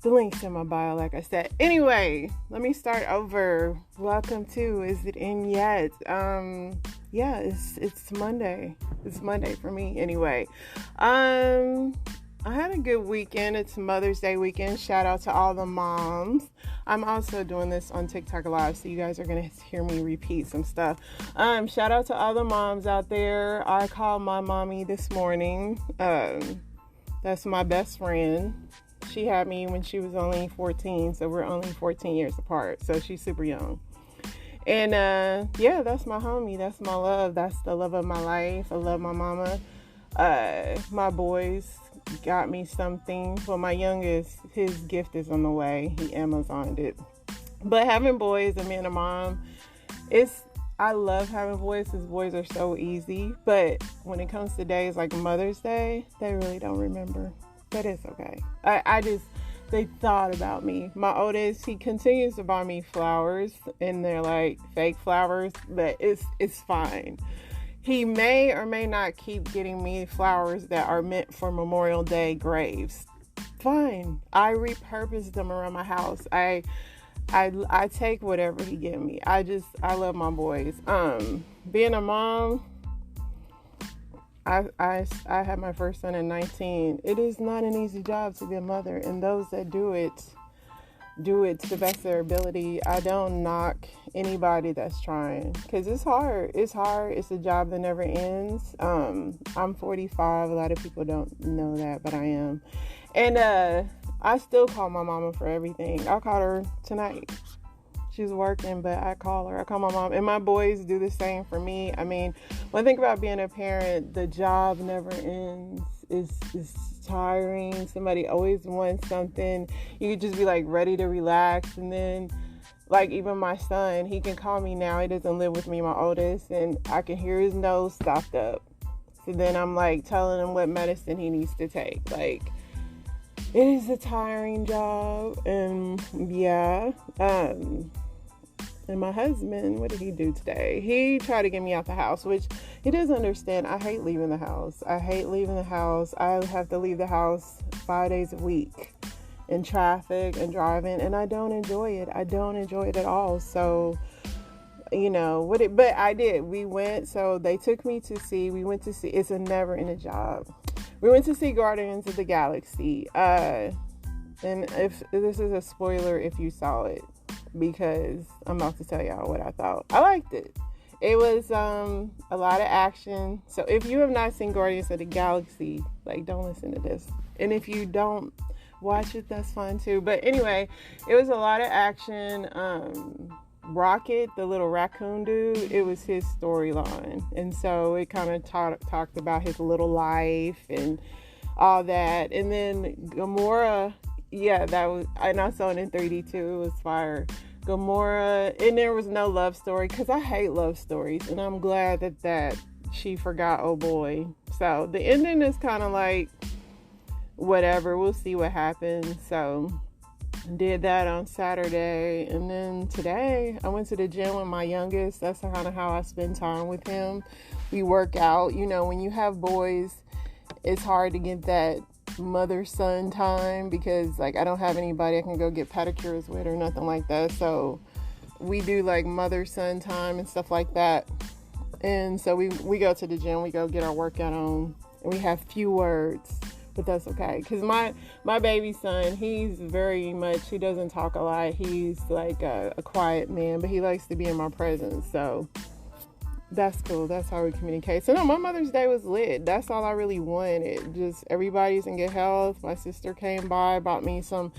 The link's in my bio, like I said. Anyway, let me start over. Welcome to Is It In Yet? Yeah, it's Monday. It's Monday for me anyway. I had a good weekend. It's Mother's Day weekend. Shout out to all the moms. I'm also doing this on TikTok Live, so you guys are going to hear me repeat some stuff. Shout out to all the moms out there. I called my mommy this morning. That's my best friend. She had me when she was only 14, so we're only 14 years apart, so she's super young. And yeah, that's my homie. That's my love. That's the love of my life. I love my mama. My boys got me something. Well, my youngest, his gift is on the way. He Amazoned it. But having boys and being a mom, I love having boys because boys are so easy. But when it comes to days like Mother's Day, they really don't remember. But it's okay. They thought about me. My oldest, he continues to buy me flowers, and they're like fake flowers, but it's fine. He may or may not keep getting me flowers that are meant for Memorial Day graves. Fine. I repurpose them around my house. I take whatever he give me. I love my boys. Being a mom, I had my first son at 19. It is not an easy job to be a mother, and those that do it to the best of their ability. I don't knock anybody that's trying, because it's hard. It's a job that never ends. I'm 45. A lot of people don't know that, but I am. And I still call my mama for everything. I called her tonight. She's working, but I call her. I call my mom. And my boys do the same for me. I mean, when I think about being a parent, the job never ends. It's tiring. Somebody always wants something. You could just be like ready to relax. And then, like, even my son, he can call me now. He doesn't live with me, my oldest. And I can hear his nose stopped up. So then I'm like telling him what medicine he needs to take. Like, it is a tiring job. And yeah. And my husband, what did he do today? He tried to get me out the house, which he doesn't understand. I hate leaving the house. I have to leave the house 5 days a week in traffic and driving, and I don't enjoy it. I don't enjoy it at all. So, but I did. We went, so they took me it's a never-ending job. We went to see Guardians of the Galaxy. And if this is a spoiler if you saw it, because I'm about to tell y'all what I thought. I liked it. It was a lot of action. So if you have not seen Guardians of the Galaxy, like, don't listen to this. And if you don't watch it, that's fine too. But anyway, it was a lot of action. Rocket, the little raccoon dude, it was his storyline. And so it kind of talked about his little life and all that. And then Gamora, yeah, and I saw it in 3D too. It was fire. Gamora, and there was no love story, because I hate love stories, and I'm glad that she forgot oh boy. So the ending is kind of like whatever. We'll see what happens. So did that on Saturday, and then today I went to the gym with my youngest. That's kind of how I spend time with him. We work out. When you have boys, it's hard to get that mother-son time, because like I don't have anybody I can go get pedicures with or nothing like that. So we do like mother-son time and stuff like that. And so we go to the gym, we go get our workout on, and we have few words, but that's okay, because my baby son, he doesn't talk a lot. He's like a quiet man, but he likes to be in my presence. So that's cool. That's how we communicate. So no, my Mother's Day was lit. That's all I really wanted. Just everybody's in good health. My sister came by, bought me some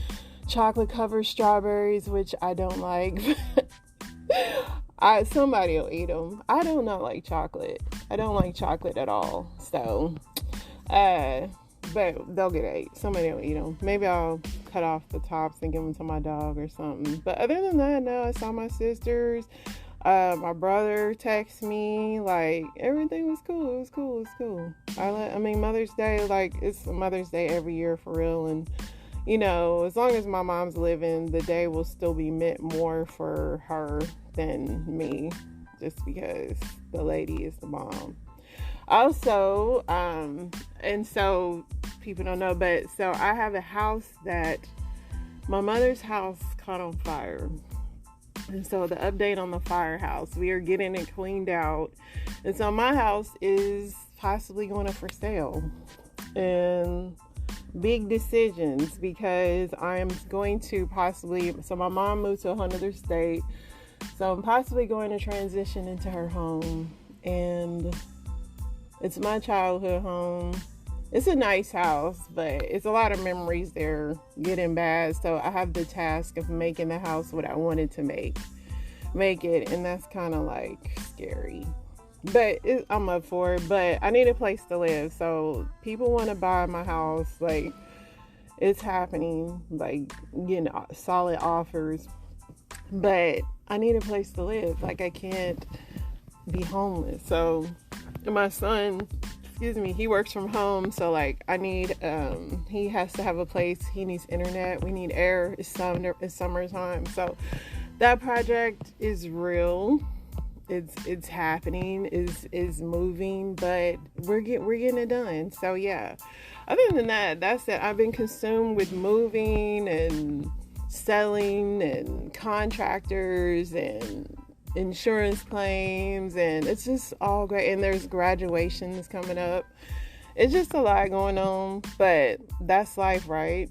chocolate covered strawberries, which I don't like. Somebody will eat them. I do not like chocolate. I don't like chocolate at all. So, but they'll get ate. Somebody will eat them. Maybe I'll cut off the tops and give them to my dog or something. But other than that, no, I saw my sisters. My brother texted me, like, everything was cool. It was cool. I mean, Mother's Day, like, it's Mother's Day every year for real. And, as long as my mom's living, the day will still be meant more for her than me, just because the lady is the mom. Also, and so people don't know, but so I have a house that my mother's house caught on fire. And so the update on the firehouse, we are getting it cleaned out. And so my house is possibly going up for sale. And big decisions, because I'm going to possibly, so my mom moved to another state. So I'm possibly going to transition into her home. And it's my childhood home. It's a nice house, but it's a lot of memories there getting bad. So I have the task of making the house what I wanted to make it. And that's kind of like scary. But I'm up for it. But I need a place to live. So people want to buy my house. Like, it's happening. Like, getting solid offers. But I need a place to live. Like, I can't be homeless. So my son, he works from home. So like, I need, he has to have a place. He needs internet. We need air. It's summertime. So that project is real. It's happening, is moving, but we're getting it done. So yeah, other than that, that's it. I've been consumed with moving and selling and contractors and insurance claims, and it's just all great. And there's graduations coming up. It's just a lot going on, but that's life, right?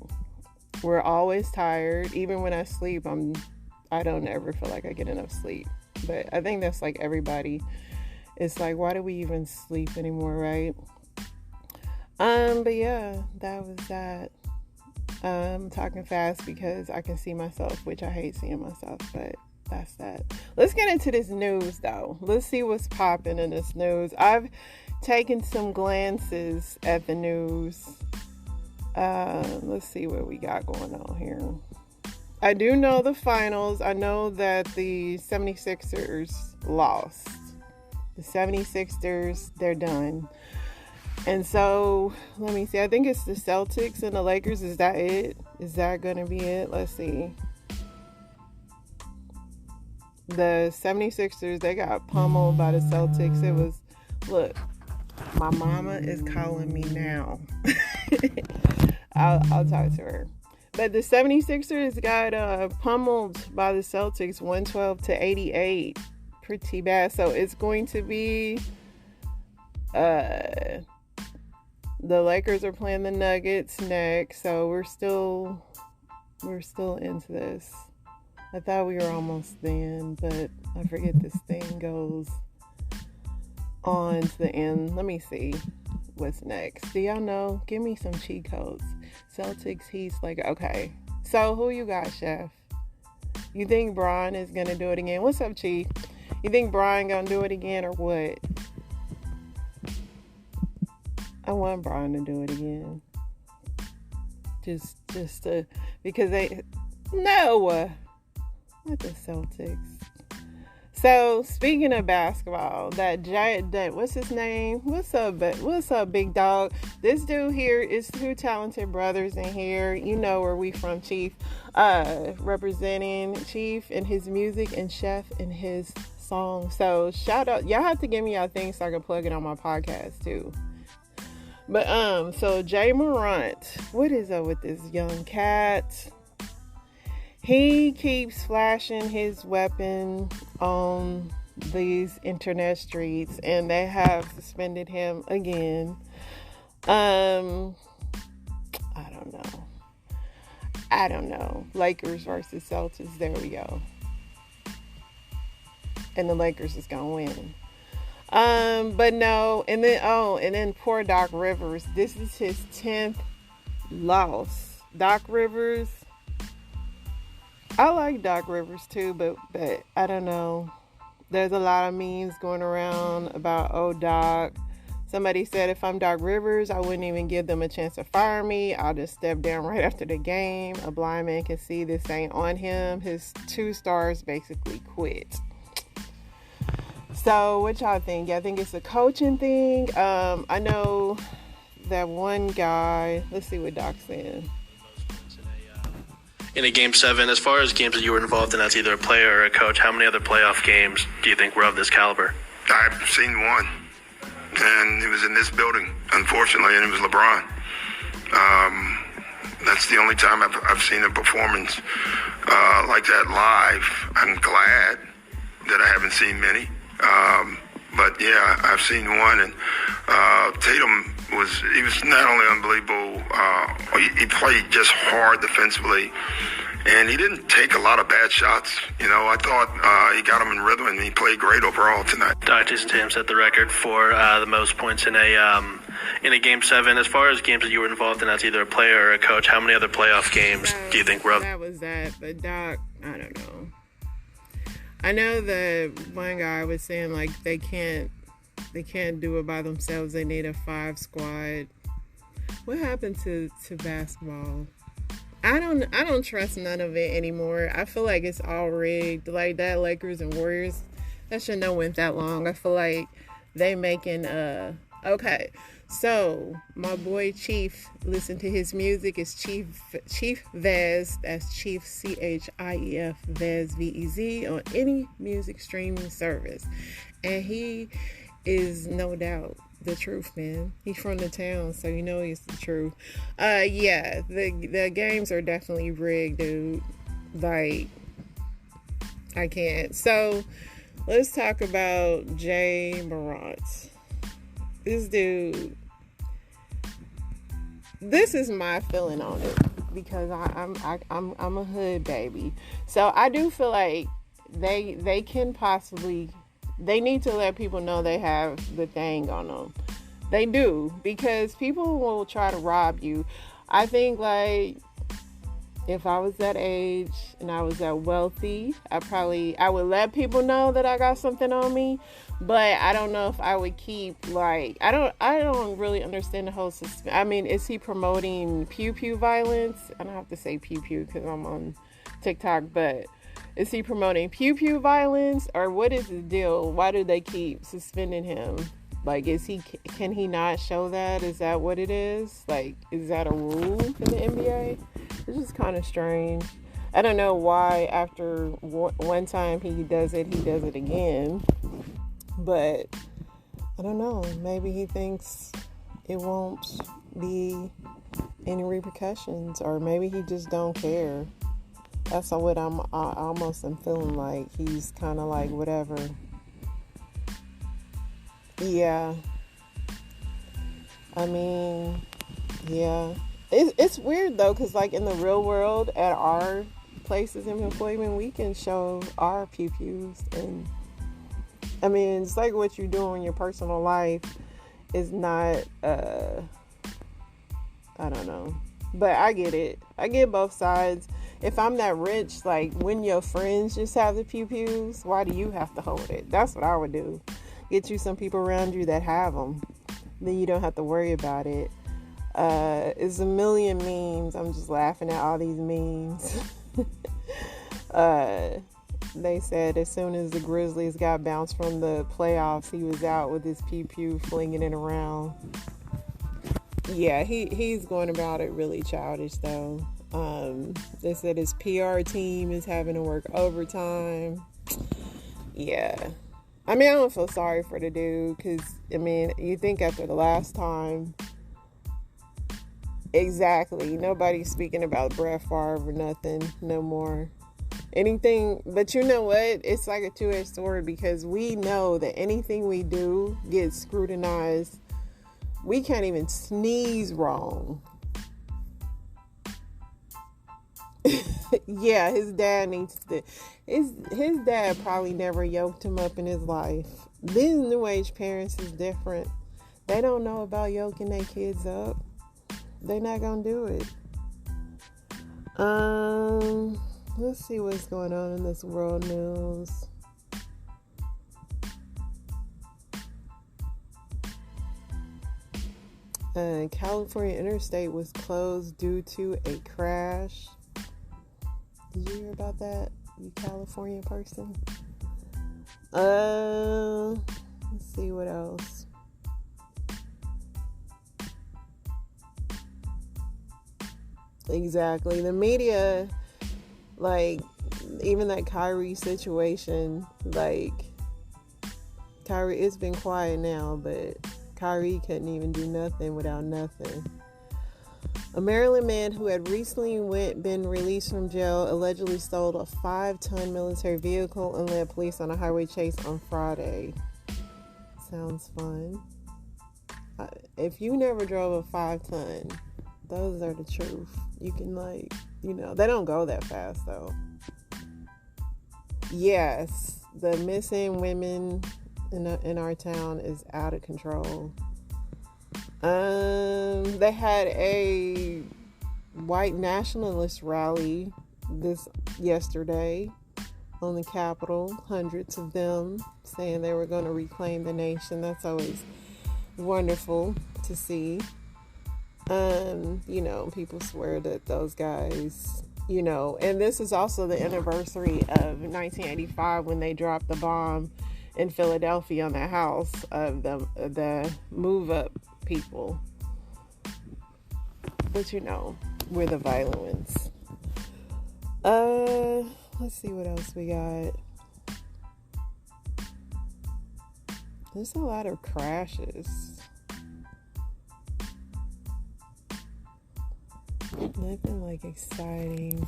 We're always tired. Even when I sleep, I don't ever feel like I get enough sleep. But I think that's like everybody. It's like, why do we even sleep anymore, right? But yeah, that was that. I'm talking fast because I can see myself, which I hate seeing myself, but that's that. Let's get into this news, though. Let's see what's popping in this news. I've taken some glances at the news. Let's see what we got going on here. I do know the finals. I know that the 76ers lost. The 76ers, they're done. And so, let me see. I think it's the Celtics and the Lakers. Is that it? Is that going to be it? Let's see. The 76ers, they got pummeled by the Celtics. It was, look, my mama is calling me now. I'll talk to her. But the 76ers got pummeled by the Celtics 112-88. Pretty bad. So it's going to be the Lakers are playing the Nuggets next. So we're still into this. I thought we were almost then, but I forget this thing goes on to the end. Let me see what's next. Do y'all know? Give me some cheat codes. Celtics, he's like, okay. So who you got, Chef? You think Brian is going to do it again? What's up, Chief? You think Brian going to do it again or what? I want Brian to do it again. Just to, because no, not the Celtics. So, speaking of basketball, that what's his name? What's up, big dog? This dude here is two talented brothers in here. You know where we from, Chief. Representing Chief and his music and Chef and his song. So, shout out. Y'all have to give me y'all things so I can plug it on my podcast, too. But, so Ja Morant, what is up with this young cat? He keeps flashing his weapon on these internet streets, and they have suspended him again. I don't know. Lakers versus Celtics. There we go. And the Lakers is gonna win. But no. And then poor Doc Rivers. This is his 10th loss. Doc Rivers. I like Doc Rivers too, but I don't know. There's a lot of memes going around about, Doc. Somebody said if I'm Doc Rivers, I wouldn't even give them a chance to fire me. I'll just step down right after the game. A blind man can see this ain't on him. His 2 stars basically quit. So what y'all think? I think it's a coaching thing. I know that one guy. Let's see what Doc's saying. In a Game 7, as far as games that you were involved in as either a player or a coach, how many other playoff games do you think were of this caliber? I've seen one, and it was in this building, unfortunately, and it was LeBron. That's the only time I've seen a performance like that live. I'm glad that I haven't seen many. But yeah, I've seen one, and Tatum he was not only unbelievable, he played just hard defensively, and he didn't take a lot of bad shots. I thought he got him in rhythm, and he played great overall tonight. Jason Tatum set the record for the most points in a Game 7. As far as games that you were involved in as either a player or a coach, how many other playoff games do you think were up? That was that, but Doc, I don't know. I know that one guy was saying like they can't do it by themselves. They need a 5 squad. What happened to basketball? I don't trust none of it anymore. I feel like it's all rigged. Like that Lakers and Warriors, that shouldn't have went that long. I feel like they making okay. So my boy Chief, listen to his music. It's Chief Vez. That's Chief Chief Vez Vez on any music streaming service, and he is no doubt the truth, man. He's from the town, so you know he's the truth. Yeah, the games are definitely rigged, dude. Like, I can't. So let's talk about Jay Morant. This dude, this is my feeling on it because I'm a hood baby. So I do feel like they can possibly, they need to let people know they have the thing on them. They do, because people will try to rob you. I think like if I was that age and I was that wealthy, I would let people know that I got something on me. But I don't know if I would keep, like, I don't really understand the whole system. I mean, is he promoting pew-pew violence? I don't have to say pew-pew because I'm on TikTok, but is he promoting pew-pew violence, or what is the deal? Why do they keep suspending him? Like, can he not show that? Is that what it is? Like, is that a rule in the NBA? It's just kind of strange. I don't know why after one time he does it again. But I don't know. Maybe he thinks it won't be any repercussions, or maybe he just don't care. That's what I almost am feeling like. He's kind of like whatever. Yeah. I mean, yeah. It's weird though, because like in the real world, at our places of employment, we can show our pew-pews, and I mean, it's like what you do in your personal life is not, I don't know. But I get it. I get both sides. If I'm that rich, like when your friends just have the pew-pews, why do you have to hold it? That's what I would do. Get you some people around you that have them. Then you don't have to worry about it. It's a million memes. I'm just laughing at all these memes. They said as soon as the Grizzlies got bounced from the playoffs, he was out with his pew-pew flinging it around. Yeah, he's going about it really childish though. They said his PR team is having to work overtime. Yeah. I mean, I don't feel sorry for the dude, because, I mean, you think after the last time, exactly, nobody's speaking about Brett Favre or nothing no more. Anything, but you know what? It's like a two-edged sword, because we know that anything we do gets scrutinized. We can't even sneeze wrong. Yeah, his dad needs to. His dad probably never yoked him up in his life. These new age parents is different. They don't know about yoking their kids up. They're not gonna do it. Let's see what's going on in this world news. California interstate was closed due to a crash. Did you hear about that, you California person? Let's see what else. Exactly. The media, like, even that Kyrie situation, like, Kyrie, it's been quiet now, but Kyrie couldn't even do nothing without nothing. A Maryland man who had recently been released from jail allegedly stole a 5-ton military vehicle and led police on a highway chase on Friday. Sounds fun. If you never drove a 5-ton, those are the truth. You can they don't go that fast though. Yes, the missing women in our town is out of control. They had a white nationalist rally yesterday on the Capitol. Hundreds of them saying they were going to reclaim the nation. That's always wonderful to see. People swear that those guys, and this is also the anniversary of 1985 when they dropped the bomb in Philadelphia on the house of the Move Up people. But we're the violent ones. Let's see what else we got. There's a lot of crashes. Nothing exciting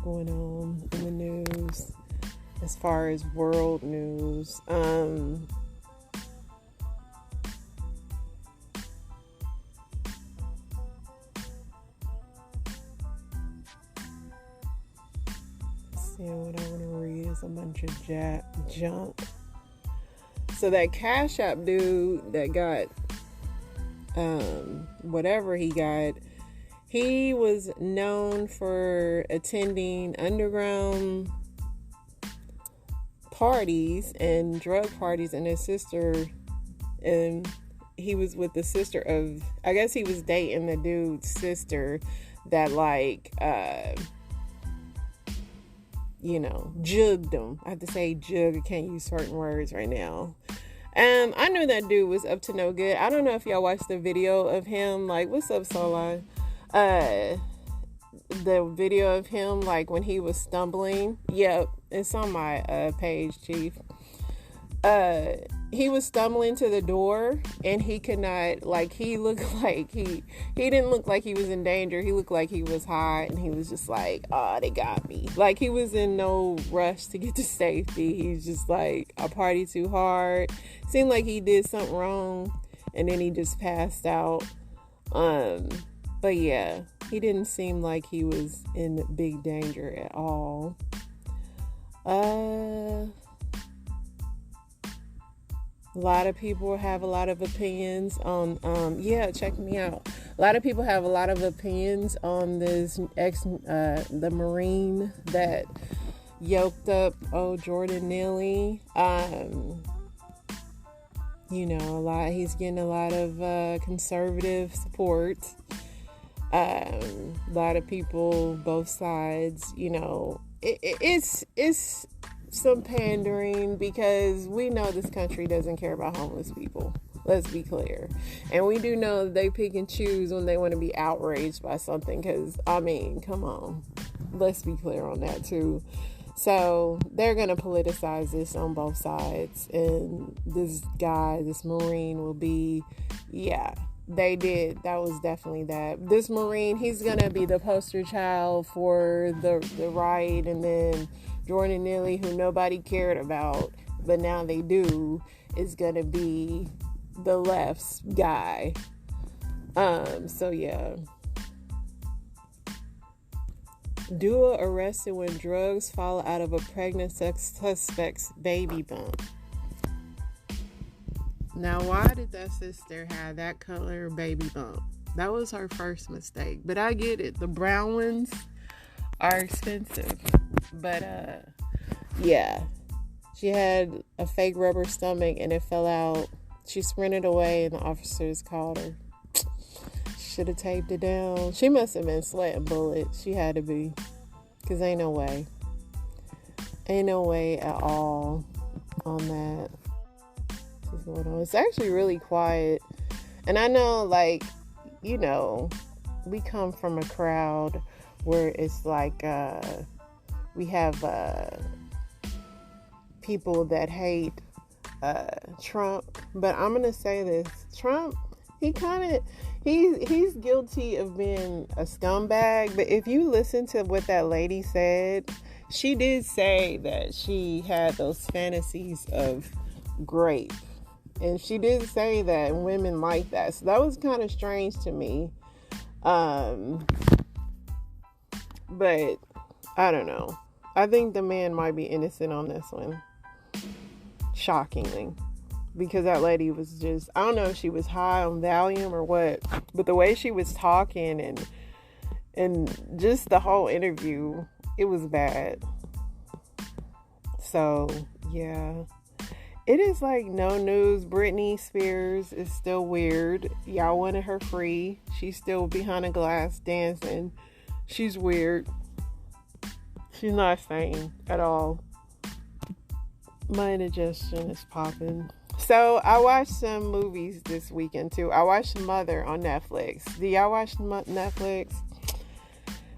going on in the news as far as world news. Seeing what I want to read is a bunch of junk. So that Cash App dude that got whatever he got, he was known for attending underground parties and drug parties, and his sister, and he was with the sister of, I guess he was dating the dude's sister that jugged him. I have to say jug. I can't use certain words right now. I knew that dude was up to no good. I don't know if y'all watched the video of him. What's up, Solar? The video of him, when he was stumbling. Yep, it's on my page, Chief. He was stumbling to the door, and he could not, he looked like he didn't look like he was in danger. He looked like he was high, and he was just oh, they got me. He was in no rush to get to safety. He's just I party too hard. Seemed like he did something wrong, and then he just passed out. But yeah, he didn't seem like he was in big danger at all. A lot of people have a lot of opinions on, check me out. A lot of people have a lot of opinions on this the Marine that yoked up Jordan Neely. He's getting a lot of conservative support. A lot of people, both sides, it's some pandering because we know this country doesn't care about homeless people. Let's be clear. And we do know that they pick and choose when they want to be outraged by something because, come on. Let's be clear on that too. So they're going to politicize this on both sides. And this Marine will be, they did. That was definitely that. This Marine, he's going to be the poster child for the right. And then Jordan Neely, who nobody cared about, but now they do, is going to be the left's guy. So yeah. Duo arrested when drugs fall out of a pregnant suspect's baby bump. Now, why did that sister have that color baby bump? That was her first mistake. But I get it. The brown ones are expensive. But, she had a fake rubber stomach and it fell out. She sprinted away and the officers called her. Should have taped it down. She must have been sweating bullets. She had to be. Because ain't no way. Ain't no way at all on that. Going on. It's actually really quiet. And I know, we come from a crowd where it's we have people that hate Trump. But I'm going to say this. Trump He kind of he's guilty of being a scumbag. But if you listen to what that lady said, she did say that she had those fantasies of grape, and she did say that women like that. So that was kind of strange to me. But I don't know. I think the man might be innocent on this one. Shockingly. Because that lady was just, I don't know if she was high on Valium or what, but the way she was talking and just the whole interview, it was bad. So, yeah. It is like no news. Britney Spears is still weird. Y'all wanted her free. She's still behind a glass dancing. She's weird. She's not sane at all. My indigestion is popping. So I watched some movies this weekend too. I watched Mother on Netflix. Do y'all watch Netflix?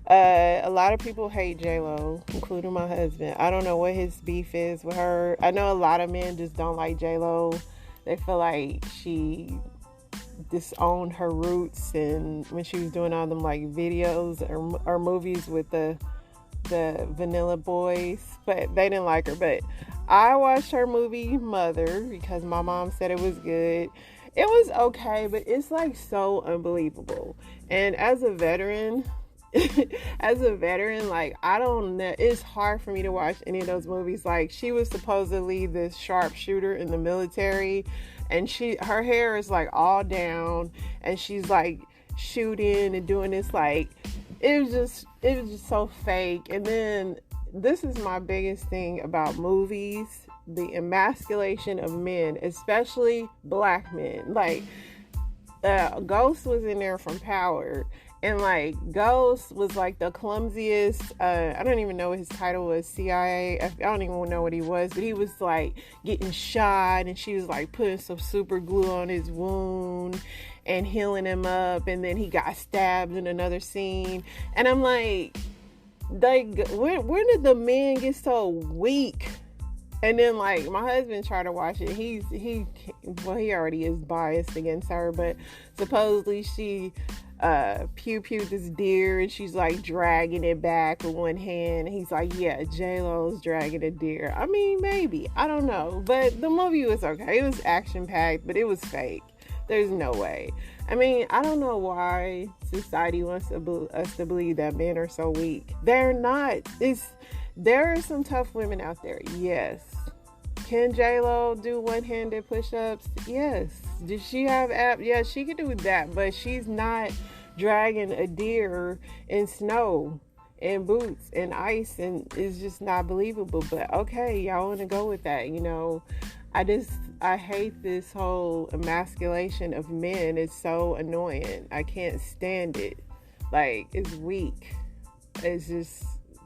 A lot of people hate J-Lo, including my husband. I don't know what his beef is with her. I know a lot of men just don't like J-Lo. They feel like she disowned her roots, and when she was doing all them like videos or movies with the Vanilla Boys, but they didn't like her. But I watched her movie Mother because my mom said it was good. It was okay, but it's like so unbelievable. And as a veteran, like, I don't know, it's hard for me to watch any of those movies. Like, she was supposedly this sharpshooter in the military, and her hair is like all down, and she's like shooting and doing this, like, it was just so fake. And then this is my biggest thing about movies: the emasculation of men, especially black men. Like, Ghost was in there from Power, and like Ghost was like the clumsiest. I don't even know what his title was. CIA. I don't even know what he was, but he was like getting shot, and she was like putting some super glue on his wound and healing him up, and then he got stabbed in another scene. And I'm like, where did the men get so weak? And then like my husband tried to watch it. He already is biased against her, but supposedly she pew-pewed this deer, and she's like dragging it back with one hand. And he's like, yeah, J-Lo's dragging a deer. I mean, maybe, I don't know, but the movie was okay. It was action-packed, but it was fake. There's no way. I mean, I don't know why society wants us to believe that men are so weak. They're not. There are some tough women out there, yes. Can J-Lo do one-handed push-ups? Yes. Does she have abs? Yeah, she can do that, but she's not dragging a deer in snow and boots and ice, and it's just not believable. But okay, y'all want to go with that, you know. I hate this whole emasculation of men. It's so annoying. I can't stand it. Like, it's weak. It's just,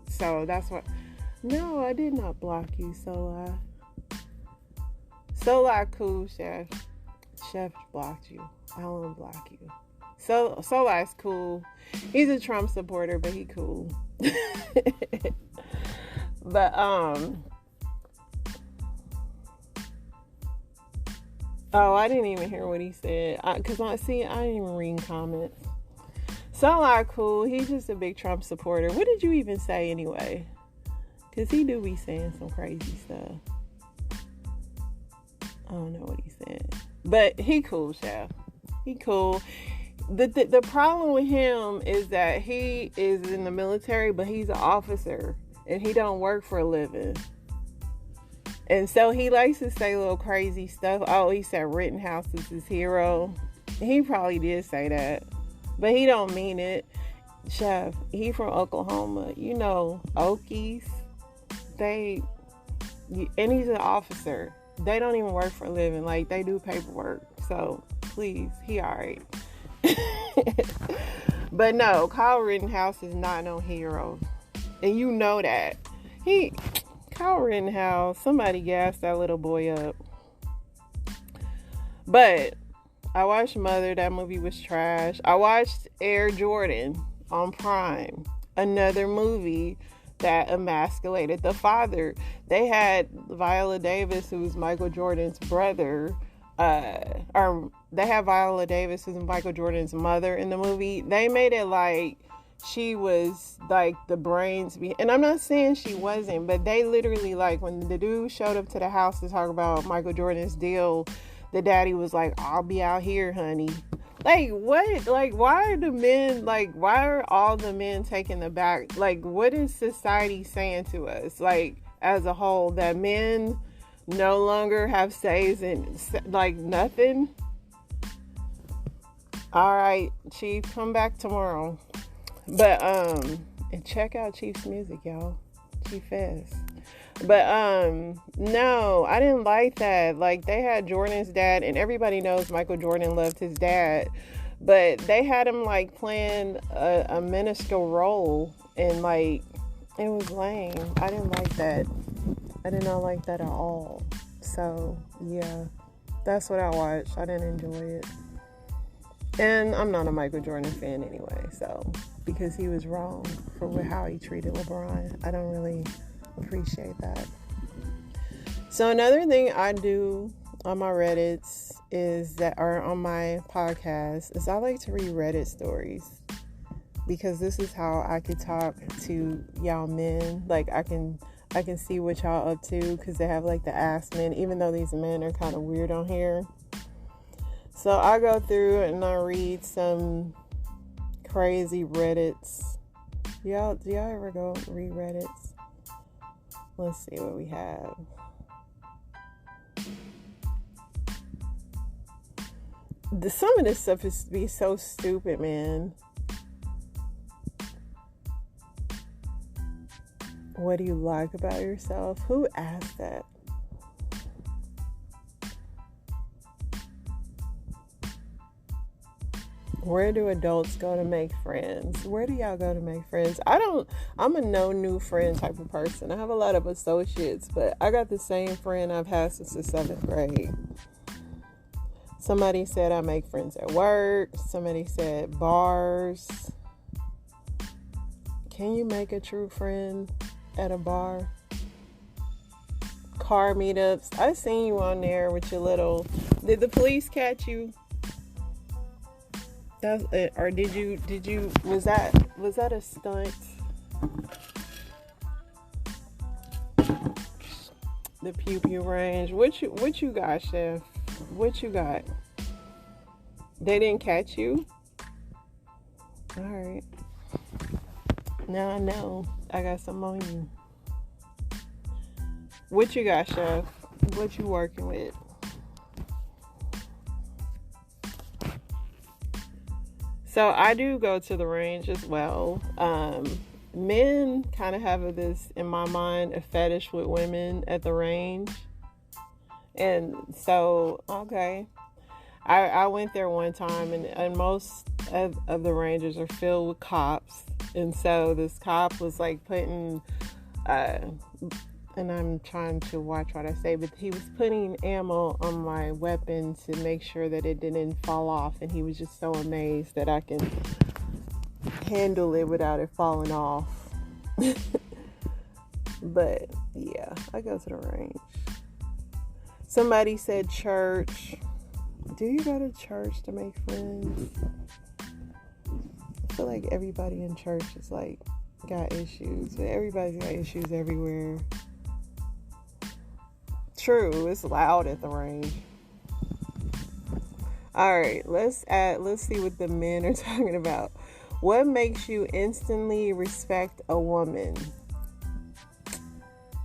so that's what. No, I did not block you, Sola. Sola, cool, Chef. Chef blocked you. I don't block you. Sola is cool. He's a Trump supporter, but he cool. But oh, I didn't even hear what he said. Cause I didn't even read comments. Sola cool. He's just a big Trump supporter. What did you even say anyway? Cause he do be saying some crazy stuff. I don't know what he said, but he cool, Chef. He cool. The problem with him is that he is in the military, but he's an officer and he don't work for a living. And so he likes to say little crazy stuff. Oh, he said Rittenhouse is his hero. He probably did say that, but he don't mean it. Chef, he from Oklahoma. You know, Okies. And he's an officer. They don't even work for a living. Like, they do paperwork. So, please, he alright. But no, Kyle Rittenhouse is not no hero. And you know that. Kyle Rittenhouse, somebody gassed that little boy up. But I watched Mother. That movie was trash. I watched Air Jordan on Prime. Another movie that emasculated the father. They had Viola Davis, who's Michael Jordan's brother, or they have Viola Davis, who's Michael Jordan's mother in the movie. They made it like she was like the brains and I'm not saying she wasn't, but they literally, like, when the dude showed up to the house to talk about Michael Jordan's deal, the daddy was like, I'll be out here, honey. Like, what? Like, why are all the men taking the back? Like, what is society saying to us, like, as a whole, that men no longer have says in, like, nothing? All right, Chief, come back tomorrow. But, and check out Chief's music, y'all. Chief Fest. But, no, I didn't like that. Like, they had Jordan's dad, and everybody knows Michael Jordan loved his dad, but they had him, like, playing a minuscule role, and, like, it was lame. I didn't like that. I did not like that at all. So, yeah, that's what I watched. I didn't enjoy it. And I'm not a Michael Jordan fan anyway, so, because he was wrong for how he treated LeBron. I don't really appreciate that. So another thing I do on my Reddits is that, or on my podcast, is I like to read Reddit stories, because this is how I could talk to y'all men. Like, I can see what y'all up to, because they have like the ass men, even though these men are kind of weird on here. So I go through and I read some crazy Reddits. Do y'all ever go read Reddits? Let's see what we have. Some of this stuff is be so stupid, man. What do you like about yourself? Who asked that? Where do adults go to make friends? Where do y'all go to make friends? I'm a no new friend type of person. I have a lot of associates, but I got the same friend I've had since the 7th grade. Somebody said I make friends at work. Somebody said bars. Can you make a true friend at a bar? Car meetups. I seen you on there with your little... Did the police catch you? Or did you was that a stunt? The pew pew range. What you got, Chef? What you got? They didn't catch you? Alright. Now I know. I got some on you. What you got, Chef? What you working with? So I do go to the range as well. Men kind of have this, in my mind, a fetish with women at the range. And so, okay. I went there one time, and most of the ranges are filled with cops. And so this cop was like putting, and I'm trying to watch what I say, but he was putting ammo on my weapon to make sure that it didn't fall off. And he was just so amazed that I can handle it without it falling off. But yeah, I go to the range. Somebody said church. Do you go to church to make friends? I feel like everybody in church is like got issues, but everybody's got issues everywhere. True, it's loud at the range. Alright, let's see what the men are talking about. What makes you instantly respect a woman?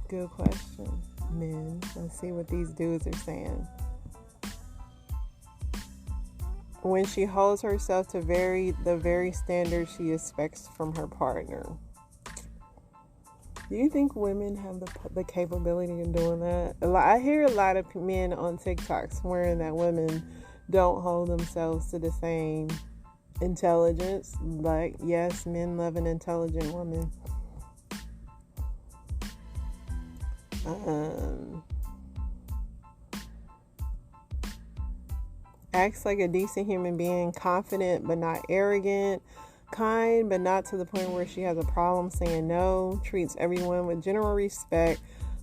Good question, men. Let's see what these dudes are saying. When she holds herself to the very standards she expects from her partner. Do you think women have the capability of doing that? I hear a lot of men on TikTok swearing that women don't hold themselves to the same intelligence. Like, yes, men love an intelligent woman. Acts like a decent human being, confident but not arrogant, kind but not to the point where she has a problem saying no, treats everyone with general respect,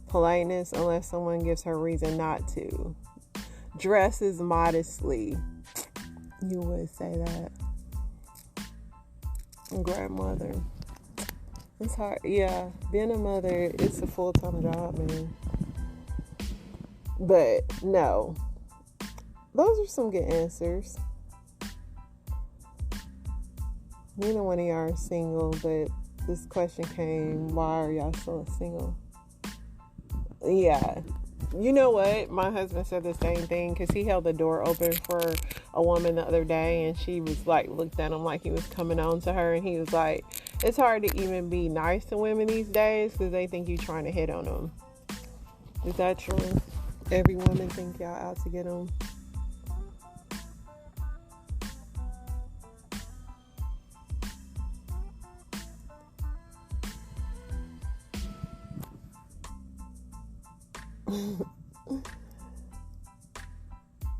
politeness unless someone gives her reason not to. dresses modestly. You would say that. Grandmother. It's hard. Yeah, being a mother, it's a full-time job, man. But no. Those are some good answers. Neither one of y'all are single, but this question came, why are y'all still single? Yeah. You know what? My husband said the same thing because he held the door open for a woman the other day and she was like, looked at him like he was coming on to her, and he was like, it's hard to even be nice to women these days because they think you're trying to hit on them. Is that true? Every woman think y'all out to get them?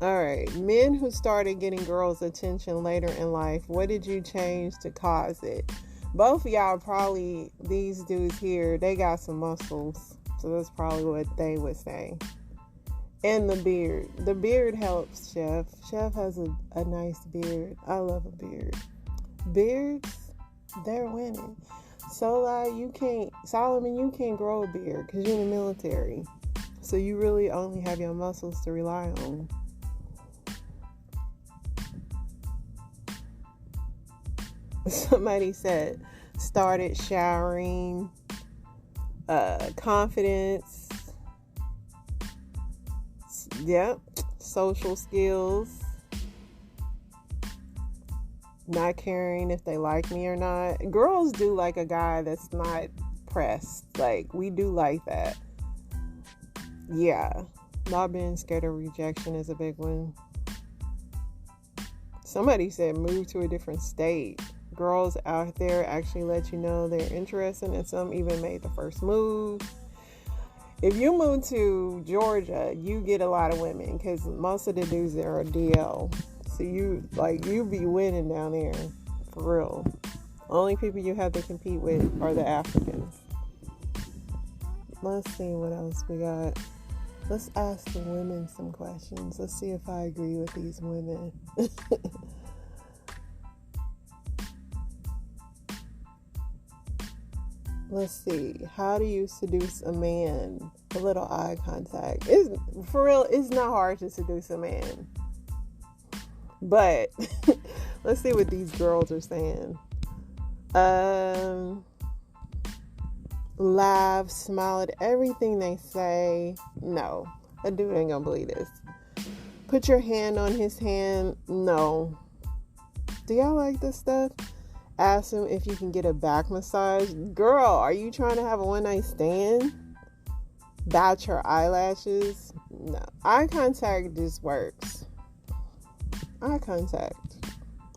Alright, men who started getting girls' attention later in life, what did you change to cause it? Both of y'all probably, these dudes here, they got some muscles, so that's probably what they would say. And the beard. The beard helps, Chef. Chef has a nice beard. I love a beard. Beards, they're winning. So, Solomon, you can't grow a beard because you're in the military. So you really only have your muscles to rely on. Somebody said, started showering, confidence, yep, social skills, not caring if they like me or not. Girls do like a guy that's not pressed. Like, we do like that. Yeah, not being scared of rejection is a big one. Somebody said move to a different state. Girls out there actually let you know they're interested, and some even made the first move. If you move to Georgia, you get a lot of women because most of the dudes there are DL. So you be winning down there for real. Only people you have to compete with are the Africans. Let's see what else we got. Let's ask the women some questions. Let's see if I agree with these women. Let's see. How do you seduce a man? A little eye contact. For real, it's not hard to seduce a man. But let's see what these girls are saying. Laugh, smile at everything they say. No, a dude ain't gonna believe this. Put your hand on his hand. No. Do y'all like this stuff? Ask him if you can get a back massage. Girl, are you trying to have a one-night stand? Bat your eyelashes. No. Eye contact just works. Eye contact.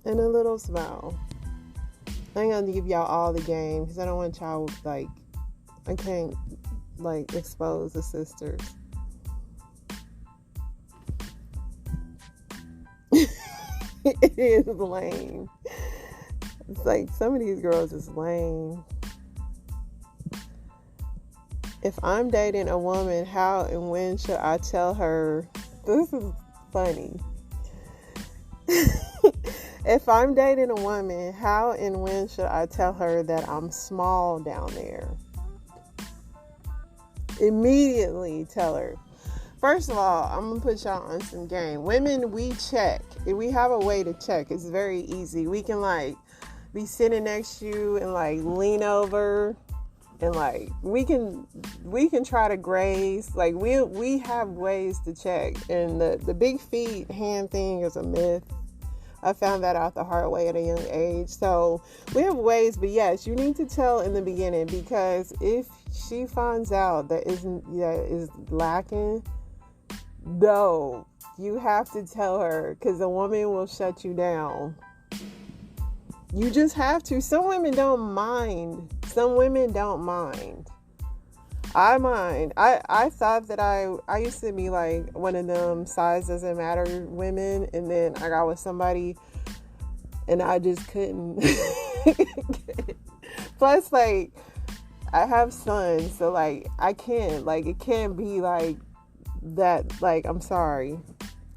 And a little smile. I ain't gonna give y'all all the game because I don't want y'all, I can't, expose the sisters. It is lame. It's like some of these girls is lame. If I'm dating a woman, how and when should I tell her? This is funny. If I'm dating a woman, how and when should I tell her that I'm small down there? Immediately tell her. First of all, I'm going to put y'all on some game. Women, we check. If we have a way to check, it's very easy. We can be sitting next to you and lean over and we can try to graze. We have ways to check. And the big feet hand thing is a myth. I found that out the hard way at a young age. So we have ways, but yes, you need to tell in the beginning, because if she finds out that is lacking, no, you have to tell her, because a woman will shut you down. You just have to. Some women don't mind. I mind. I thought that I used to be one of them size doesn't matter women, and then I got with somebody and I just couldn't. Plus, I have sons, so I can't, it can't be that, I'm sorry.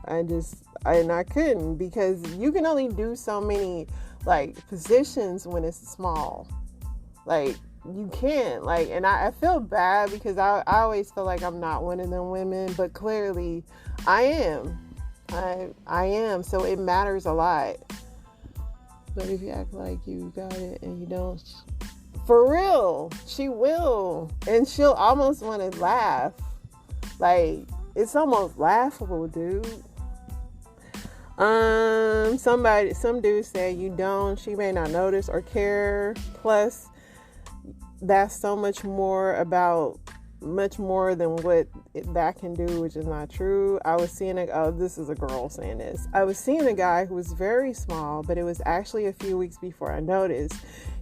I couldn't, because you can only do so many like positions when it's small. Like, you can't, like, and I feel bad because I always feel like I'm not one of them women, but clearly I am. I am, so it matters a lot. But if you act like you got it and you don't, for real, she will. And she'll almost want to laugh. Like, it's almost laughable, dude. Some dude said you don't. She may not notice or care. Plus, that's so much more than what that can do, which is not true. I was seeing this is a girl saying this. I was seeing a guy who was very small, but it was actually a few weeks before I noticed.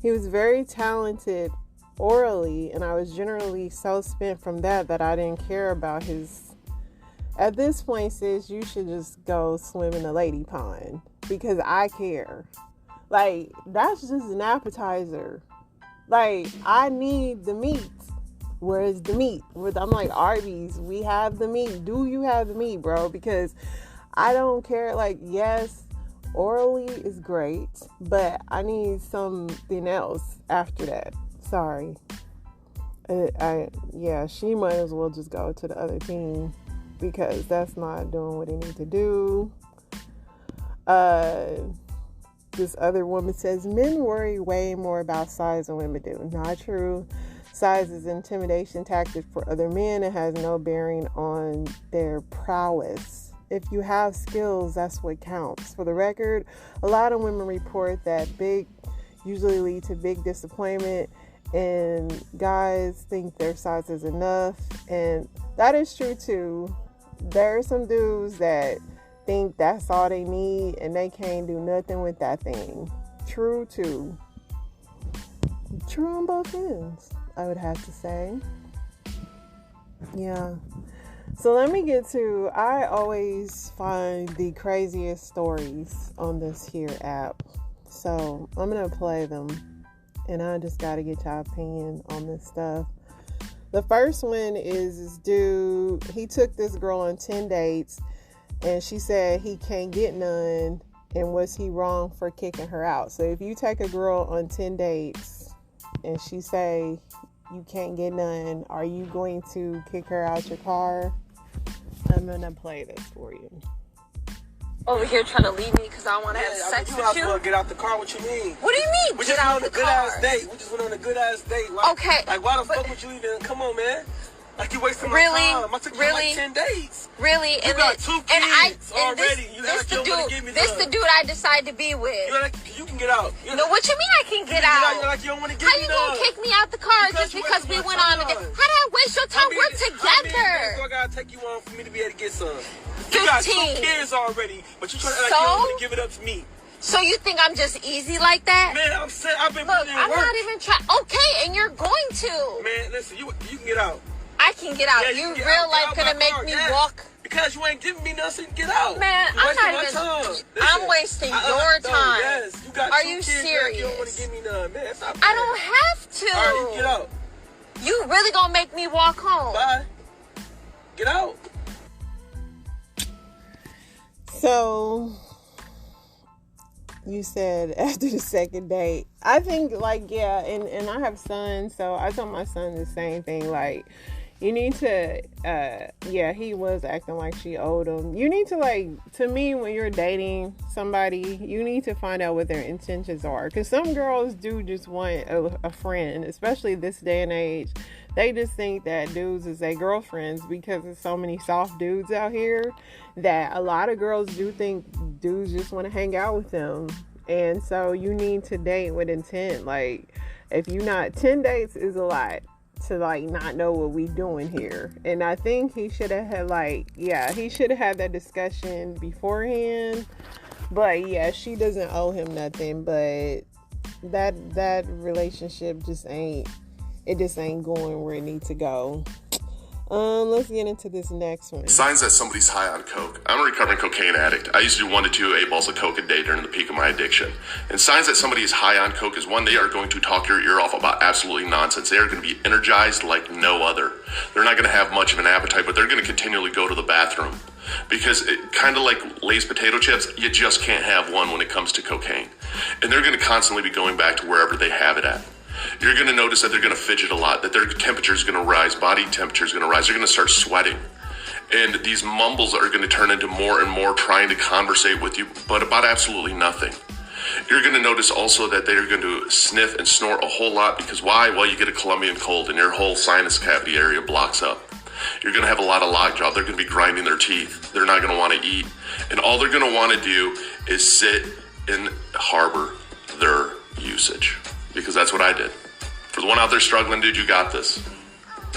He was very talented orally, and I was generally so spent from that I didn't care about his. At this point, sis, you should just go swim in the lady pond, because I care. Like, that's just an appetizer. Like, I need the meat. Where's the meat? I'm like, Arby's, we have the meat. Do you have the meat, bro? Because I don't care. Like, yes, orally is great, but I need something else after that. Sorry. She might as well just go to the other team, because that's not doing what they need to do. This other woman says, men worry way more about size than women do. Not true. Size is an intimidation tactic for other men. It has no bearing on their prowess. If you have skills, that's what counts. For the record, a lot of women report that big usually lead to big disappointment, and guys think their size is enough. And that is true too. There are some dudes that think that's all they need and they can't do nothing with that thing. True too. True on both ends, I would have to say. Yeah. So let me get to, I always find the craziest stories on this here app. So I'm going to play them, and I just got to get your opinion on this stuff. The first one is this dude, he took this girl on 10 dates, and she said he can't get none, and was he wrong for kicking her out? So if you take a girl on 10 dates, and she say you can't get none, are you going to kick her out your car? I'm going to play this for you. Over here trying to leave me because I want to have sex with you. To get out the car. What you mean? What do you mean? We just went on a good ass date. We just went on a good ass date. Why, okay. Like, why the fuck would you even? Come on, man. Like, you wasting my time. I took you like 10 dates. Really? You got 2 kids already. This the dude I decided to be with. You can get out. No, what you mean I can get out? You're like, you don't want to get How you gonna kick me out the car just because we went on a date? How did I waste your time? We're together. I gotta take you on for me to be able to get some. 15. You got 2 kids already, but you trying to act like you don't want to give it up to me. So you think I'm just easy like that? Man, I'm saying I've been putting in work. I'm not even trying. Okay, and you're going to. Man, listen, you can get out. I can get out. Yeah, you real life gonna make me walk? Because you ain't giving me nothing. Get out. Man, I'm not even. I'm wasting your time. Yes, you got. Are you serious? You don't want to give me none, man. I don't have to. All right, you get out. You really gonna make me walk home? Bye. Get out. So you said after the second date, I think, like, yeah, and I have sons, so I told my son the same thing. Like, you need to, he was acting like she owed him. You need to, like, to me, when you're dating somebody, you need to find out what their intentions are. Because some girls do just want a friend, especially this day and age. They just think that dudes is their girlfriends because there's so many soft dudes out here that a lot of girls do think dudes just want to hang out with them. And so you need to date with intent. Like, if you not, 10 dates is a lot to, like, not know what we doing here. And I think he should have had, like, he should have had that discussion beforehand. But yeah, she doesn't owe him nothing, but that relationship just ain't going where it needs to go. Let's get into this next one. Signs that somebody's high on coke. I'm a recovering cocaine addict. I used to do 1 to 2 8 balls of coke a day during the peak of my addiction. And signs that somebody is high on coke is, one, they are going to talk your ear off about absolutely nonsense. They are going to be energized like no other. They're not going to have much of an appetite, but they're going to continually go to the bathroom. because it kind of like Lay's potato chips, you just can't have one when it comes to cocaine. And they're going to constantly be going back to wherever they have it at. You're going to notice that they're going to fidget a lot, that their temperature is going to rise, body temperature is going to rise. They're going to start sweating. And these mumbles are going to turn into more and more trying to conversate with you, but about absolutely nothing. You're going to notice also that they're going to sniff and snort a whole lot because why? Well, you get a Colombian cold and your whole sinus cavity area blocks up. You're going to have a lot of lockjaw. They're going to be grinding their teeth. They're not going to want to eat. And all they're going to want to do is sit and harbor their usage. Because that's what I did. For the one out there struggling, dude, you got this.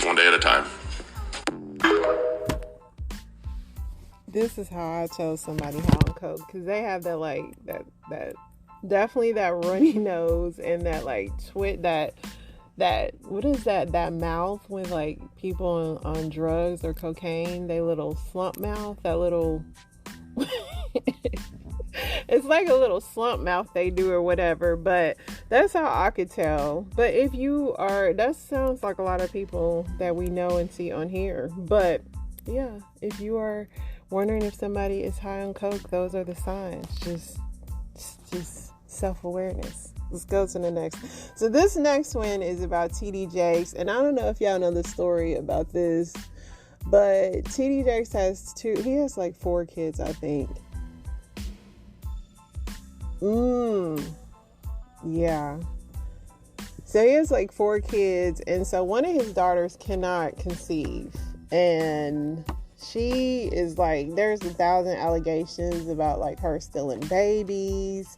One day at a time. This is how I tell somebody how on coke, because they have that like that definitely that runny nose and that like that what is that mouth when like people on drugs or cocaine, they little slump mouth, that little it's like a little slump mouth they do or whatever, but that's how I could tell. But if you are, that sounds like a lot of people that we know and see on here. But yeah, if you are wondering if somebody is high on coke, those are the signs. Just self-awareness. Let's go to the next. So this next one is about TD Jakes, and I don't know if y'all know the story about this, but TD Jakes has like 4 kids, I think. Yeah. So he has like 4 kids, and so one of his daughters cannot conceive, and she is like, there's 1,000 allegations about like her stealing babies,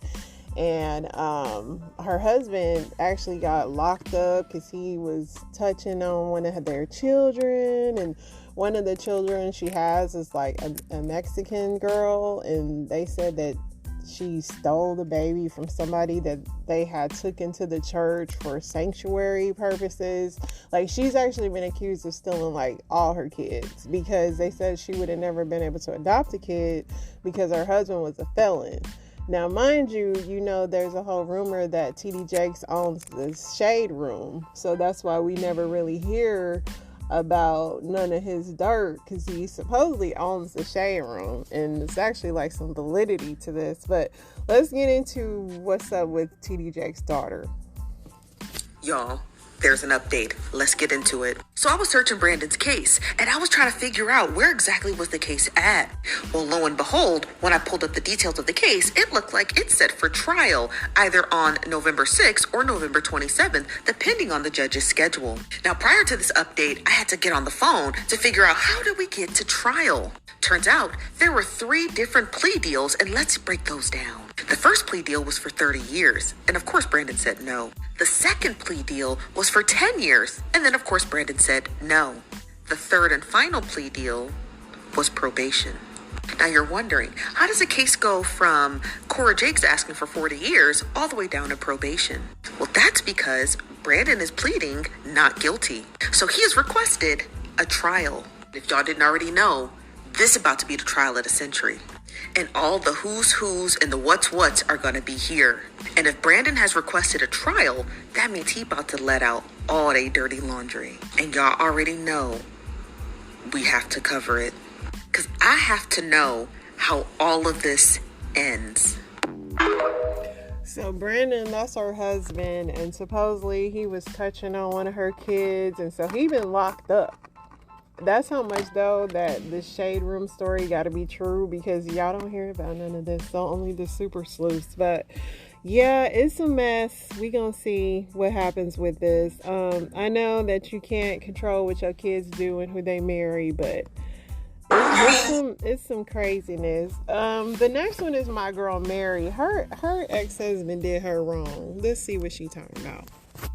and her husband actually got locked up because he was touching on one of their children, and one of the children she has is like a Mexican girl, and they said that she stole the baby from somebody that they had took into the church for sanctuary purposes. Like, she's actually been accused of stealing like all her kids, because they said she would have never been able to adopt a kid because her husband was a felon. Now, mind you, there's a whole rumor that TD Jakes owns the Shade Room, so that's why we never really hear about none of his dirt, because he supposedly owns the Shade Room, and it's actually like some validity to this. But let's get into what's up with TD Jakes' daughter. Y'all, there's an update. Let's get into it. So I was searching Brandon's case, and I was trying to figure out where exactly was the case at. Well, lo and behold, when I pulled up the details of the case, it looked like it's set for trial either on November 6th or November 27th, depending on the judge's schedule. Now, prior to this update, I had to get on the phone to figure out, how did we get to trial? Turns out there were 3 different plea deals, and let's break those down. The first plea deal was for 30 years, and of course Brandon said no. The second plea deal was for 10 years, and then of course Brandon said no. The third and final plea deal was probation. Now you're wondering, how does a case go from Cora Jakes asking for 40 years all the way down to probation? Well, that's because Brandon is pleading not guilty. So he has requested a trial. If y'all didn't already know, this is about to be the trial of the century. And all the who's and the what's are going to be here. And if Brandon has requested a trial, that means he about to let out all they dirty laundry. And y'all already know we have to cover it, because I have to know how all of this ends. So Brandon, that's her husband, and supposedly he was touching on one of her kids, and so he been locked up. That's how much, though, that the Shade Room story got to be true, because y'all don't hear about none of this, so only the super sleuths. But yeah, it's a mess. We gonna see what happens with this. I know that you can't control what your kids do and who they marry, but it's some craziness. The next one is my girl Mary. Her ex-husband did her wrong. Let's see what she talking about.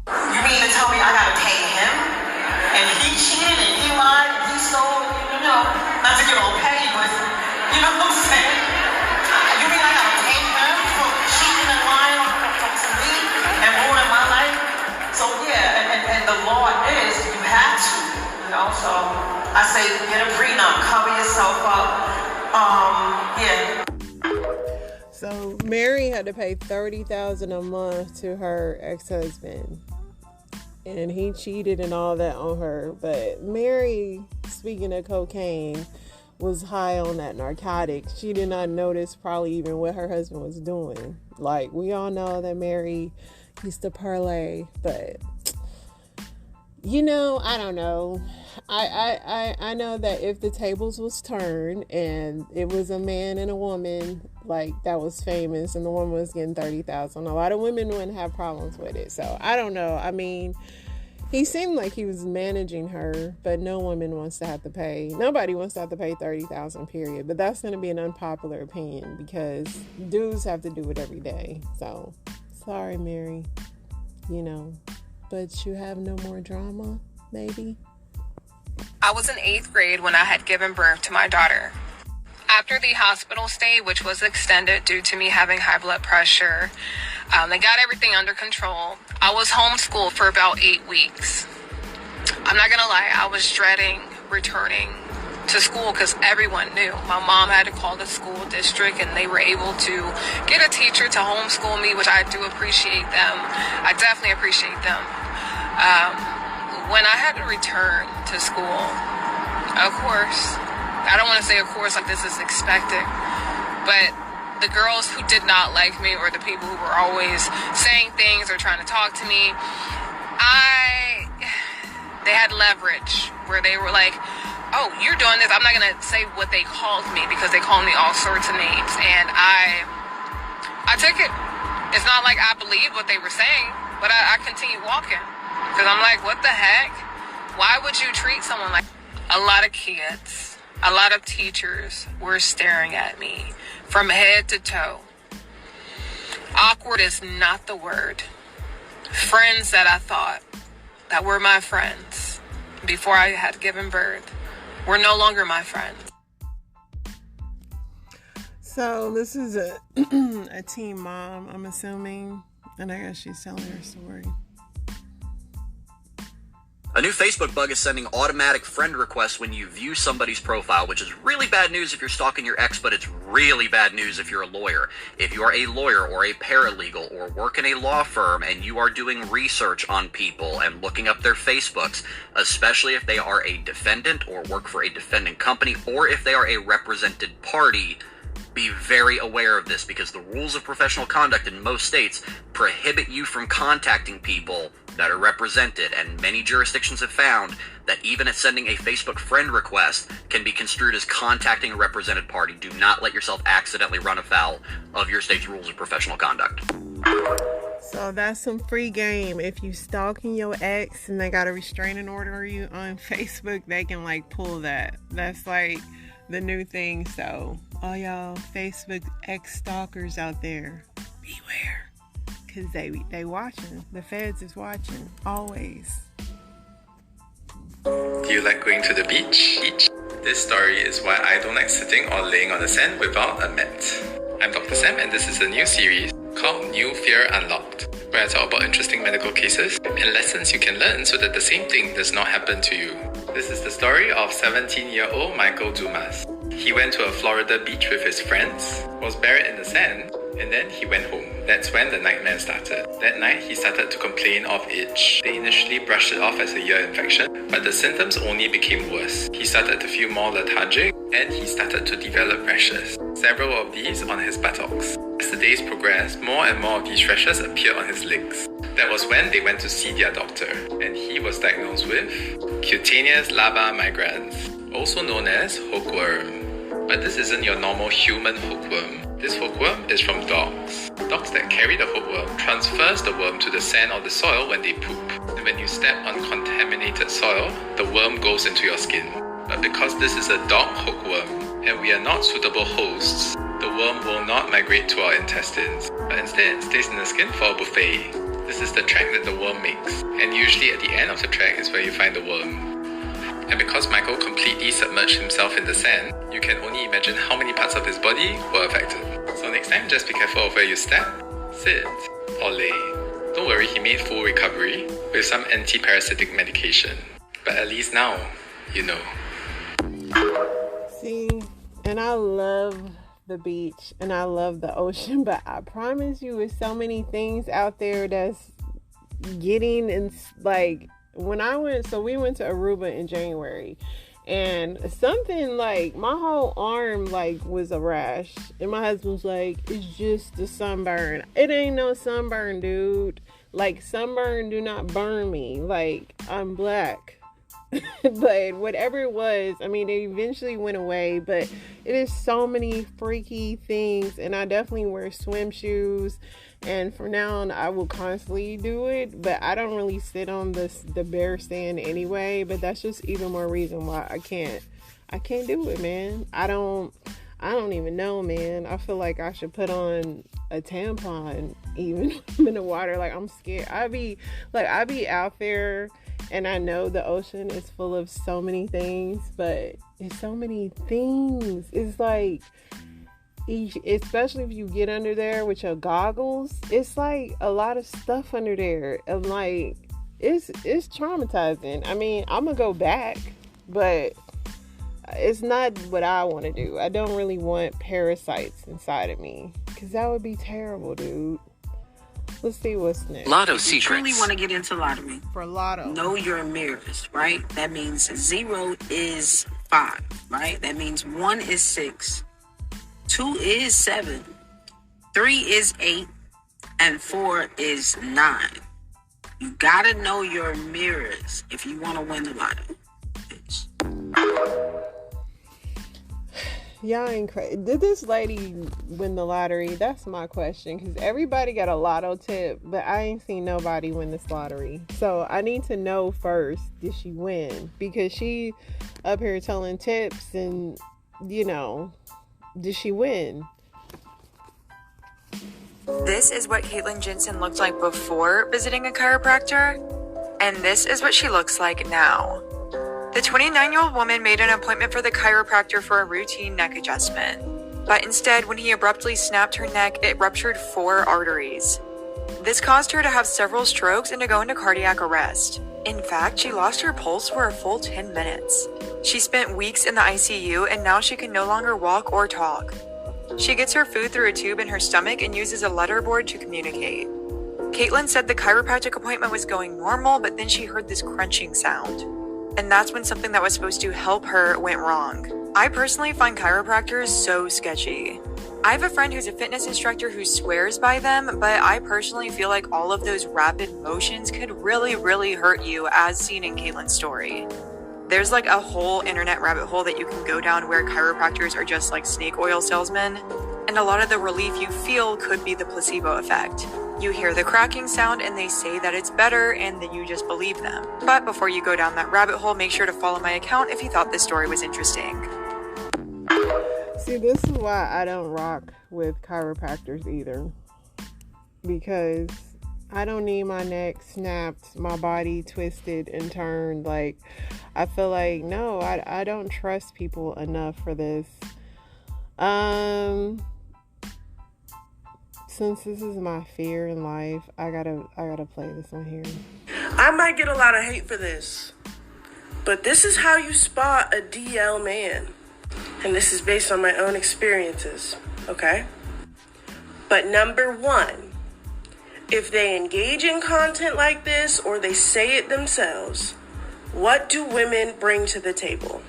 You mean to tell me I gotta pay him? And he cheated and he lied and he stole, not to get all petty, but you know what I'm saying? You mean I gotta pay him for cheating and lying to me and ruining my life? So yeah, and the law is you have to, so I say get a prenup, cover yourself up. Yeah. So Mary had to pay $30,000 a month to her ex-husband, and he cheated and all that on her. But Mary, speaking of cocaine, was high on that narcotic. She did not notice probably even what her husband was doing. Like, we all know that Mary used to parlay, but you know, I don't know. I know that if the tables was turned and it was a man and a woman like that was famous and the woman was getting $30,000, a lot of women wouldn't have problems with it. So I don't know. I mean, he seemed like he was managing her, but no woman wants to have to pay. Nobody wants to have to pay $30,000, period. But that's going to be an unpopular opinion because dudes have to do it every day. So sorry, Mary. You know, but you have no more drama, maybe? I was in 8th grade when I had given birth to my daughter. After the hospital stay, which was extended due to me having high blood pressure, they got everything under control. I was homeschooled for about 8 weeks. I'm not gonna lie, I was dreading returning to school because everyone knew. My mom had to call the school district and they were able to get a teacher to homeschool me, which I do appreciate them. I definitely appreciate them. When I had to return to school, of course, I don't want to say of course like this is expected, but the girls who did not like me or the people who were always saying things or trying to talk to me, they had leverage where they were like, oh, you're doing this. I'm not going to say what they called me because they called me all sorts of names. And I took it. It's not like I believed what they were saying, but I continued walking. Because I'm like, what the heck? Why would you treat someone like... A lot of kids, a lot of teachers were staring at me from head to toe. Awkward is not the word. Friends that I thought that were my friends before I had given birth were no longer my friends. So this is a teen mom, I'm assuming, and I guess she's telling her story. A new Facebook bug is sending automatic friend requests when you view somebody's profile, which is really bad news if you're stalking your ex, but it's really bad news if you're a lawyer. If you are a lawyer or a paralegal or work in a law firm and you are doing research on people and looking up their Facebooks, especially if they are a defendant or work for a defendant company or if they are a represented party, be very aware of this because the rules of professional conduct in most states prohibit you from contacting people that are represented, and many jurisdictions have found that even at sending a Facebook friend request can be construed as contacting a represented party. Do not let yourself accidentally run afoul of your state's rules of professional conduct. So that's some free game. If you stalking your ex and they got a restraining order on you on Facebook, they can like pull that. That's like the new thing. So all y'all Facebook ex stalkers out there, beware. Because they watching. The feds is watching. Always. Do you like going to the beach? This story is why I don't like sitting or laying on the sand without a mat. I'm Dr. Sam and this is a new series called New Fear Unlocked, where I talk about interesting medical cases and lessons you can learn so that the same thing does not happen to you. This is the story of 17-year-old Michael Dumas. He went to a Florida beach with his friends, was buried in the sand, and then he went home. That's when the nightmare started. That night, he started to complain of itch. They initially brushed it off as a ear infection, but the symptoms only became worse. He started to feel more lethargic, and he started to develop rashes. Several of these on his buttocks. As the days progressed, more and more of these rashes appeared on his legs. That was when they went to see their doctor, and he was diagnosed with cutaneous larva migrans, also known as hookworm. But this isn't your normal human hookworm. This hookworm is from dogs. Dogs that carry the hookworm transfers the worm to the sand or the soil when they poop. And when you step on contaminated soil, the worm goes into your skin. But because this is a dog hookworm, and we are not suitable hosts, the worm will not migrate to our intestines, but instead stays in the skin for a buffet. This is the track that the worm makes, and usually at the end of the track is where you find the worm. And because Michael completely submerged himself in the sand, you can only imagine how many parts of his body were affected. So next time, just be careful of where you step, sit, or lay. Don't worry, he made full recovery with some anti-parasitic medication. But at least now, you know. See, and I love the beach and I love the ocean, but I promise you, with so many things out there that's getting in, like, when I went, so we went to Aruba in January, and something like my whole arm like was a rash, and my husband's like, it's just a sunburn. It ain't no sunburn, dude. Like, sunburn do not burn me. Like, I'm black. But whatever it was, I mean, it eventually went away, but it is so many freaky things, and I definitely wear swim shoes, and from now on I will constantly do it, but I don't really sit on the bear stand anyway. But that's just even more reason why I can't do it, man. I don't even know, man. I feel like I should put on a tampon even when I'm in the water. Like, I'm scared. I be out there, and I know the ocean is full of so many things, but it's so many things. It's like, especially if you get under there with your goggles, it's like a lot of stuff under there. And like, it's traumatizing. I mean, I'm gonna go back, but it's not what I want to do. I don't really want parasites inside of me, because that would be terrible, dude. Let's see what's next. Lotto If you secrets. truly want to get into lottery, For lotto. know your mirrors, right? That means 0 is 5, right? That means 1 is 6, 2 is 7, 3 is 8, and 4 is 9. You gotta know your mirrors if you want to win the lotto. Y'all ain't crazy. Did this lady win the lottery? That's my question, because everybody got a lotto tip, but I ain't seen nobody win this lottery. So I need to know first, did she win? Because she up here telling tips, and did she win? This is what Caitlyn Jensen looked like before visiting a chiropractor, and this is what she looks like now. The 29-year-old woman made an appointment for the chiropractor for a routine neck adjustment. But instead, when he abruptly snapped her neck, it ruptured 4 arteries. This caused her to have several strokes and to go into cardiac arrest. In fact, she lost her pulse for a full 10 minutes. She spent weeks in the ICU, and now she can no longer walk or talk. She gets her food through a tube in her stomach and uses a letterboard to communicate. Caitlyn said the chiropractic appointment was going normal, but then she heard this crunching sound. And that's when something that was supposed to help her went wrong. I personally find chiropractors so sketchy. I have a friend who's a fitness instructor who swears by them, but I personally feel like all of those rapid motions could really, really hurt you, as seen in Caitlyn's story. There's like a whole internet rabbit hole that you can go down where chiropractors are just like snake oil salesmen, and a lot of the relief you feel could be the placebo effect. You hear the cracking sound and they say that it's better, and then you just believe them. But before you go down that rabbit hole, make sure to follow my account if you thought this story was interesting. See, this is why I don't rock with chiropractors either. Because I don't need my neck snapped, my body twisted and turned. Like, I feel like, no, I don't trust people enough for this. Since this is my fear in life, I gotta play this one here. I might get a lot of hate for this, but this is how you spot a DL man. And this is based on my own experiences, okay? But number 1, if they engage in content like this or they say it themselves, what do women bring to the table?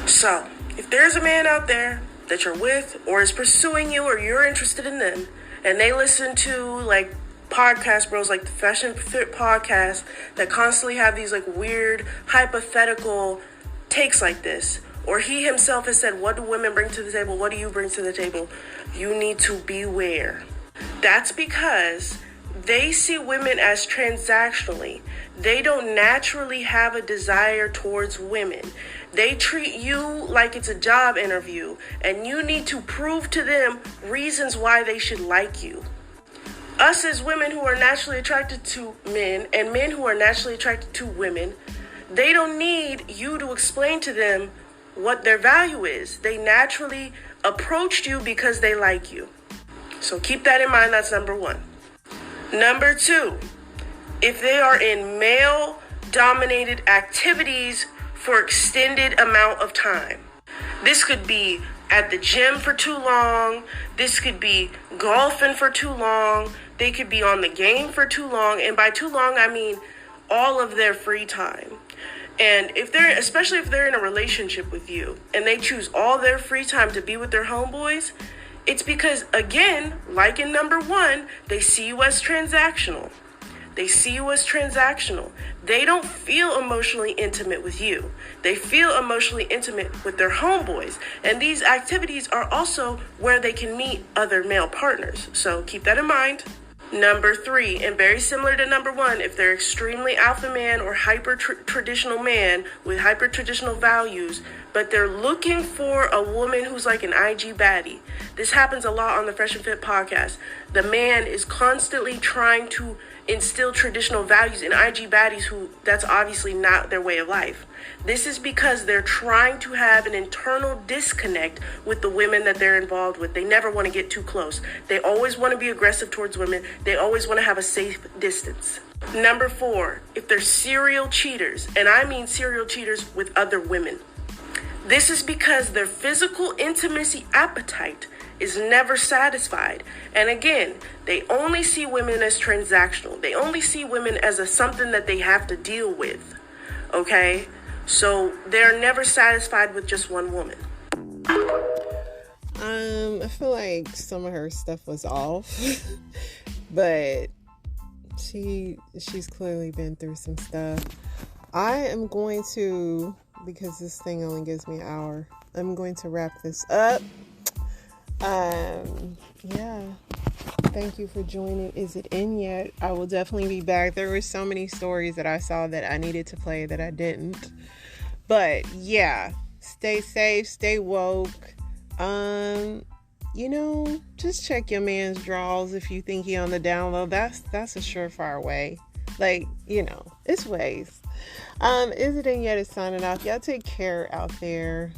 So, if there's a man out there that you're with or is pursuing you or you're interested in them, and they listen to like podcast bros like the Fashion Fit podcast that constantly have these like weird hypothetical takes like this, or he himself has said, what do women bring to the table? What do you bring to the table? You need to beware. That's because they see women as transactionally. They don't naturally have a desire towards women. They treat you like it's a job interview, and you need to prove to them reasons why they should like you. Us as women who are naturally attracted to men, and men who are naturally attracted to women, they don't need you to explain to them what their value is. They naturally approached you because they like you. So keep that in mind. That's number 1. Number 2, if they are in male-dominated activities for extended amount of time. This could be at the gym for too long. This could be golfing for too long. They could be on the game for too long. And by too long, I mean all of their free time. And especially if they're in a relationship with you and they choose all their free time to be with their homeboys, it's because, again, like in number 1, they see you as transactional. They see you as transactional. They don't feel emotionally intimate with you. They feel emotionally intimate with their homeboys. And these activities are also where they can meet other male partners. So keep that in mind. Number 3, and very similar to number 1, if they're extremely alpha man or hyper traditional man with hyper traditional values, but they're looking for a woman who's like an IG baddie. This happens a lot on the Fresh and Fit podcast. The man is constantly trying to instill traditional values in IG baddies who that's obviously not their way of life. This is because they're trying to have an internal disconnect with the women that they're involved with. They never want to get too close. They always want to be aggressive towards women. They always want to have a safe distance. Number 4, if they're serial cheaters, and I mean serial cheaters with other women, this is because their physical intimacy appetite is never satisfied. And again, they only see women as transactional. They only see women as something that they have to deal with. Okay? So they're never satisfied with just one woman. I feel like some of her stuff was off. But she's clearly been through some stuff. I am going to, because this thing only gives me an hour, I'm going to wrap this up. Yeah. Thank you for joining. Is it in yet? I will definitely be back. There were so many stories that I saw that I needed to play that I didn't. But yeah, stay safe, stay woke. Just check your man's drawers if you think he on the down low. That's a surefire way. It's ways. Is it in yet? Is signing off. Y'all take care out there.